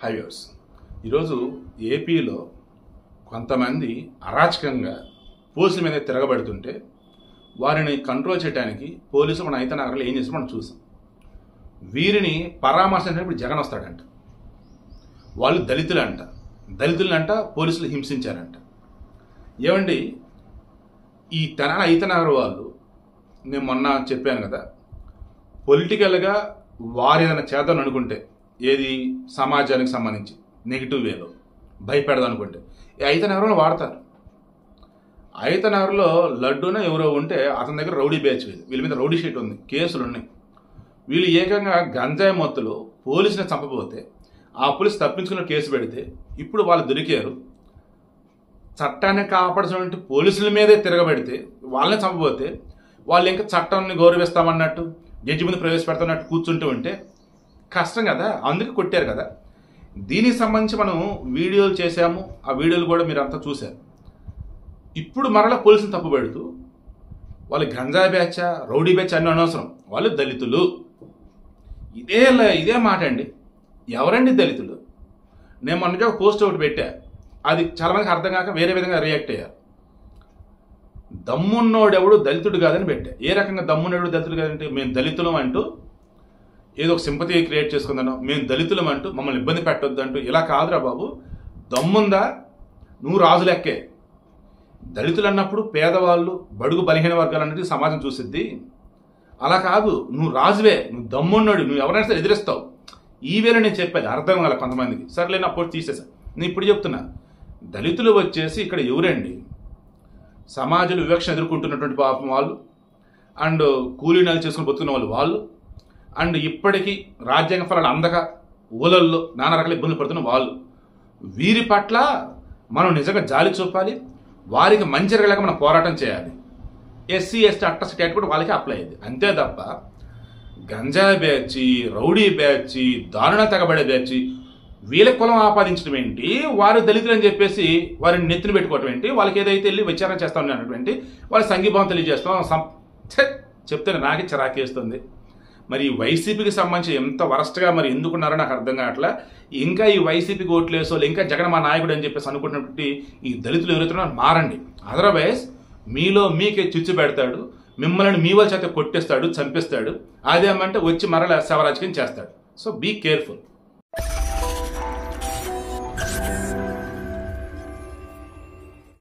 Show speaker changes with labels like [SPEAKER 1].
[SPEAKER 1] Highways ఈరోజు ఏపీలో కొంతమంది అరాచకంగా పోలీసుల మీద తిరగబడుతుంటే వారిని కంట్రోల్ చేయడానికి పోలీసులు మన ఐతనగర్లో ఏం చేసి మనం చూసాం. వీరిని పరామర్శించినప్పుడు జగన్ వస్తాడంట. వాళ్ళు దళితులంట పోలీసులు హింసించారంట. ఏమండి, ఈ తెనాలి ఐతనగర్ వాళ్ళు నేను మొన్న చెప్పాను కదా, పొలిటికల్గా వారు ఏదైనా చేద్దాం అనుకుంటే, ఏది సమాజానికి సంబంధించి నెగిటివ్ వేలో భయపెడదాం అనుకుంటే ఈ ఐతనగర్లో వాడతారు. ఐతనగర్లో లడ్డూన ఎవరో ఉంటే అతని దగ్గర రౌడీ బ్యాచ్ వీళ్ళ మీద రౌడీ షీట్ ఉంది, కేసులు ఉన్నాయి. వీళ్ళు ఏకంగా గంజాయి మొత్తులో పోలీసుని చంపబోతే ఆ పోలీసు తప్పించుకున్న కేసు పెడితే ఇప్పుడు వాళ్ళు దొరికారు. చట్టాన్ని కాపాడుతున్నటువంటి పోలీసుల మీదే తిరగబెడితే వాళ్ళని చంపబోతే వాళ్ళు ఇంకా చట్టాన్ని గౌరవిస్తామన్నట్టు జడ్జి ముందు ప్రవేశపెడుతున్నట్టు కూర్చుంటూ ఉంటే కష్టం కదా, అందుకే కొట్టారు కదా. దీనికి సంబంధించి మనం వీడియోలు చేశాము, ఆ వీడియోలు కూడా మీరు అంతా చూశారు. ఇప్పుడు మరలా పోలీసులు తప్పు పెడుతూ వాళ్ళు గంజాయి బ్యాచ్ రౌడీ బ్యాచ్ అన్నీ అనవసరం, వాళ్ళు దళితులు. ఇదే మాట అండి. ఎవరండి దళితులు? నేను మొన్నగా ఒక పోస్ట్ ఒకటి పెట్టా, అది చాలామందికి అర్థం కాక వేరే విధంగా రియాక్ట్ అయ్యారు. దమ్మున్నోడెవడు దళితుడు కాదని పెట్టా. ఏ రకంగా దమ్మున్నోడు దళితుడు కాదంటే మేము దళితులం అంటూ ఏదో ఒక సింపతి క్రియేట్ చేసుకుందాను, మేము దళితులం అంటూ మమ్మల్ని ఇబ్బంది పెట్టొద్దు అంటూ. ఇలా కాదురా బాబు, దమ్ముందా నువ్వు రాజు లెక్కే. దళితులు అన్నప్పుడు పేదవాళ్ళు బడుగు బలహీన వర్గాలు అన్నట్టు సమాజం చూసిద్ది. అలా కాదు, నువ్వు రాజువే, నువ్వు దమ్మున్నోడు, నువ్వు ఎవరైనా సరే ఎదిరిస్తావు. ఈ వేళ నేను చెప్పేది అర్థం కాల కొంతమందికి. సర్లే నా పోటీ తీసేసాను. నేను ఇప్పుడు చెప్తున్నా, దళితులు వచ్చేసి ఇక్కడ ఎవరండి? సమాజంలో వివక్ష ఎదుర్కొంటున్నటువంటి పాపం వాళ్ళు, అండ్ కూలీ నెల చేసుకుని బతుకున్న వాళ్ళు, అండ్ ఇప్పటికీ రాజ్యాంగ ఫలాలు అందక ఊళ్ళల్లో నానా రకాల ఇబ్బందులు పడుతున్న వాళ్ళు. వీరి పట్ల మనం నిజంగా జాలి చూపాలి, వారికి మంచి జరగలేక మనం పోరాటం చేయాలి. ఎస్సీ ఎస్టీ అట్రాసిటీ యాక్ట్ కూడా వాళ్ళకి అప్లై అయ్యింది. అంతే తప్ప గంజాయి బ్యాచి రౌడీ బ్యాచి దారుణ తెగబడే బ్యాచి వీళ్ళ కులం ఆపాదించడం ఏంటి, వారు దళితులు అని చెప్పేసి వారిని నెత్తిన పెట్టుకోవటం ఏంటి, వాళ్ళకి ఏదైతే వెళ్ళి విచారణ చేస్తామని అన్నటువంటి వాళ్ళ సంఘీభావం తెలియజేస్తాం చెప్తే నాకే చిరాకేస్తుంది. మరి వైసీపీకి సంబంధించి ఎంత వరస్ట్గా మరి ఎందుకున్నారో నాకు అర్థం కావట్లా. ఇంకా ఈ వైసీపీకి ఓట్లు వేసో ఇంకా జగన్ మా నాయకుడు అని చెప్పేసి అనుకుంటున్నటువంటి ఈ దళితులు ఎవరైతే మారండి. అదర్వైజ్ మీలో మీకే చిచ్చు పెడతాడు, మిమ్మల్ని మీ వాళ్ళ చేత కొట్టేస్తాడు, చంపేస్తాడు. అదేమంటే వచ్చి మరలా శవరాజకీయం చేస్తాడు. So be careful.